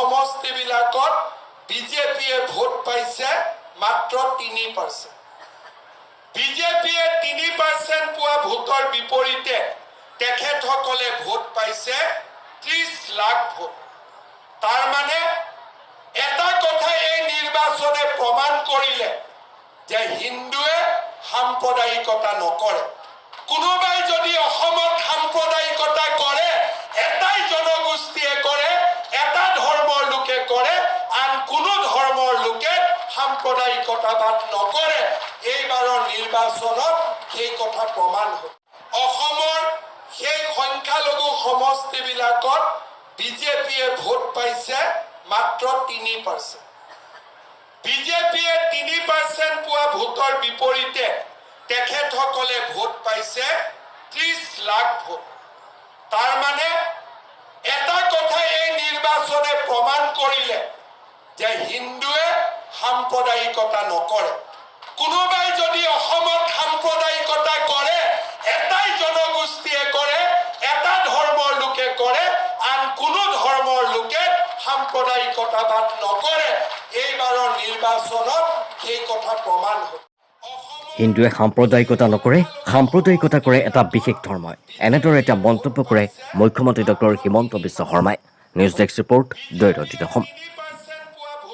সমষ্টিবিলাকত বিজেপিয়ে ভোট পাইছে মাত্ৰ 3%। বিজেপিয়ে 3% পোৱা ভোটৰ বিপৰীতে তেখেতসকলে ভোট পাইছে 30 লাখ ভোট। তাৰ মানে এটা কথা এই নিৰ্বাচনে প্ৰমাণ কৰিলে যে হিন্দুৱে সাম্প্ৰদায়িকতা নকৰে। কোনোবাই যদি অসমত সাম্প্ৰদায়িকতা কৰে, এটাই জনগোষ্ঠীয়ে কৰে, এটা ধৰ্মৰ লোকে কৰে, আন কোনো ধৰ্মৰ লোকে সাম্প্ৰদায়িকতাবাদ নকৰে। এইবাৰৰ নিৰ্বাচনত সেই কথা প্ৰমাণ হ'ল। অসমৰ সেই সংখ্যালঘু সমষ্টিবিলাকত বিজেপিয়ে ভোট পাইছে মাত্ৰ 3%। বিজেপিয়ে 3% পোৱা ভোটৰ বিপৰীতে তেখেতসকলে ভোট পাইছে 30 লাখ ভোট। তাৰ মানে এটা কথা এই নিৰ্বাচনে প্ৰমাণ কৰিলে যে হিন্দুৱে সাম্প্ৰদায়িকতা নকৰে। কোনোবাই যদি অসমত সাম্প্ৰদায়িকতা কৰে, এটাই জনগোষ্ঠীয়ে কৰে, এটা ধৰ্মৰ লোকে কৰে, আন কোনো ধৰ্মৰ লোকে সাম্প্ৰদায়িকতাবাদ নকৰে। এইবাৰৰ নিৰ্বাচনত সেই কথা প্ৰমাণ হ'ল। হিন্দুৱে সাম্প্ৰদায়িকতা নকৰে, সাম্প্ৰদায়িকতা কৰে এটা বিশেষ ধৰ্মই। এনেদৰে এটা মন্তব্য কৰে মুখ্যমন্ত্ৰী ডক্টৰ হিমন্ত বিশ্ব শৰ্মাই। নিউজ ডেস্ক ৰিপৰ্ট, দৈনিক অসম।